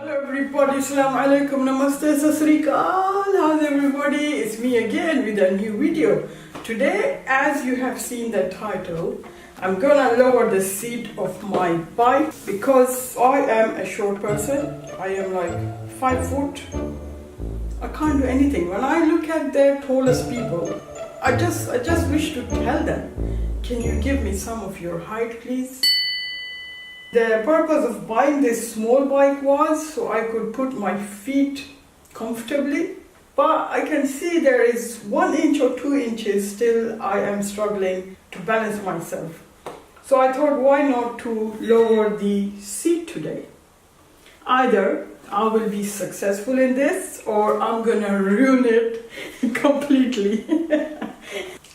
Hello everybody, Assalamu alaikum, namaste, S.H.E.I.L.D. How's everybody? It's me again with a new video. Today, as you have seen the title, I'm gonna lower the seat of my bike because I am a short person. I am like 5 foot. I can't do anything. When I look at the tallest people, I just wish to tell them, can you give me some of your height, please? The purpose of buying this small bike was so I could put my feet comfortably, but I can see there is 1 inch or 2 inches still I am struggling to balance myself. So I thought, why not to lower the seat today? Either I will be successful in this or I'm gonna ruin it completely.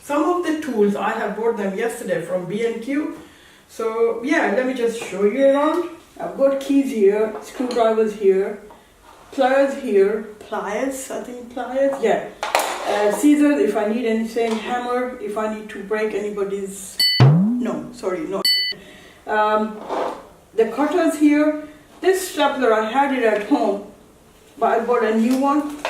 Some of the tools I have bought them yesterday from B&Q. So yeah, let me just show you around. I've got keys here, screwdrivers here, pliers here, yeah. Scissors if I need anything, hammer if I need to break anybody's, the cutters here. This stapler, I had it at home, but I bought a new one.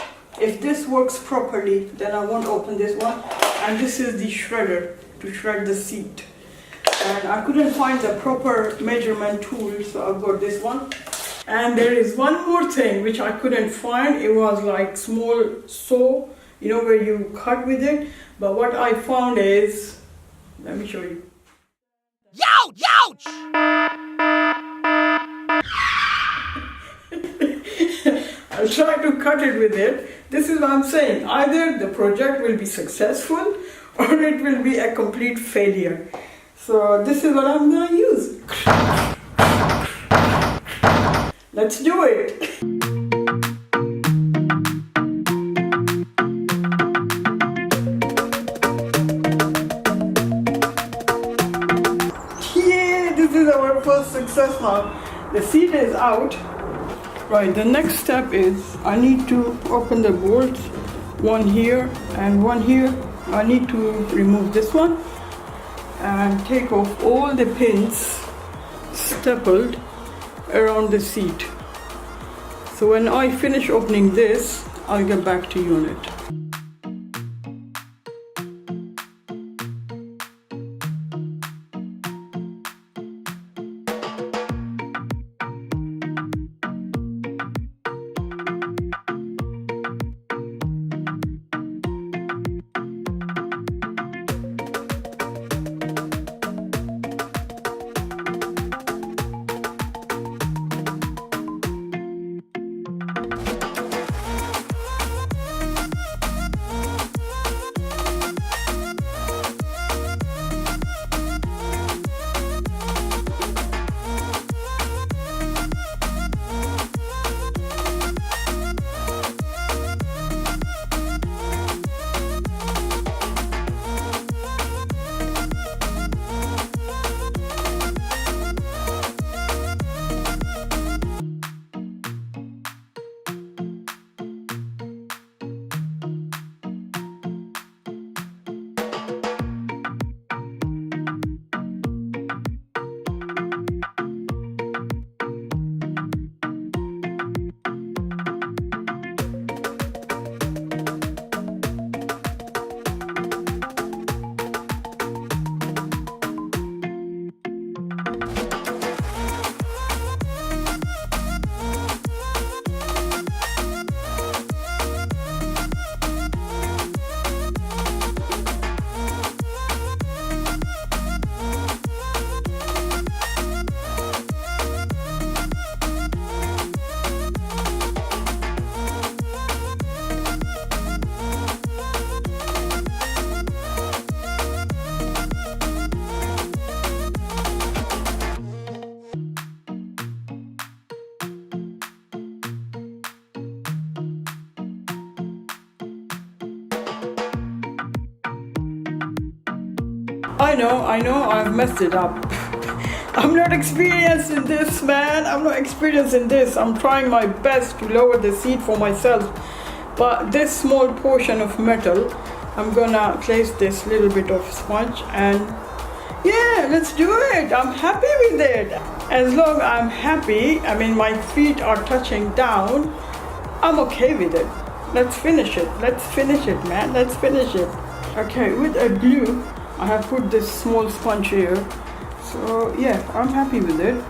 If this works properly, then I won't open this one. And this is the shredder to shred the seat. And I couldn't find the proper measurement tool, so I got this one. And there is one more thing which I couldn't find. It was like small saw, you know, where you cut with it. But what I found is, let me show you. Youch! Youch! I'll try to cut it with it. This is what I'm saying. Either the project will be successful or it will be a complete failure. So this is what I'm gonna use. Let's do it. Yeah, this is our first success now. The seat is out. Right, the next step is I need to open the bolts. One here and one here. I need to remove this one and take off all the pins stapled around the seat. So when I finish opening this, I'll get back to you on it. I know, I've messed it up. I'm not experienced in this, man. I'm not experienced in this. I'm trying my best to lower the seat for myself. But this small portion of metal, I'm gonna place this little bit of sponge and Yeah, let's do it. I'm happy with it. As long I'm happy, I mean my feet are touching down, I'm okay with it. Let's finish it. Let's finish it, man. Let's finish it. Okay, with a glue, I have put this small sponge here. So yeah, I'm happy with it.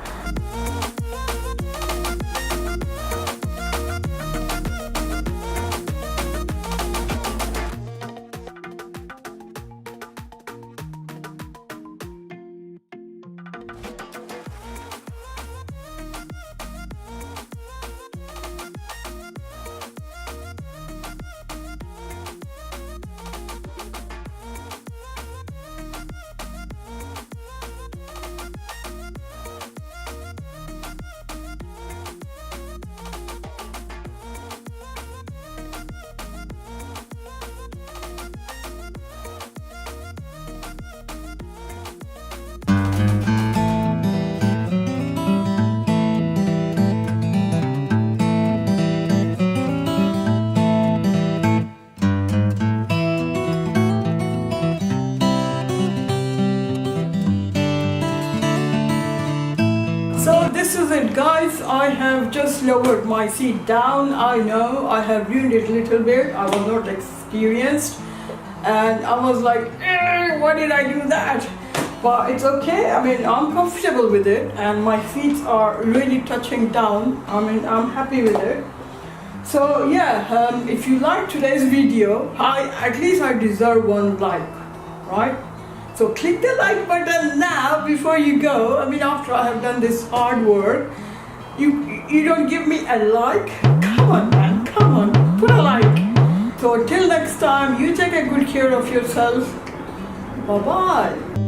So this is it, guys. I have just lowered my seat down. I know I have ruined it a little bit. I was not experienced and I was like, why did I do that? But it's okay. I mean, I'm comfortable with it and my feet are really touching down. I mean, I'm happy with it. So yeah, if you like today's video, at least I deserve one like, right? So click the like button now before you go. I mean, after I have done this hard work, you don't give me a like? Come on, man, come on, put a like. So until next time, you take a good care of yourself. Bye-bye.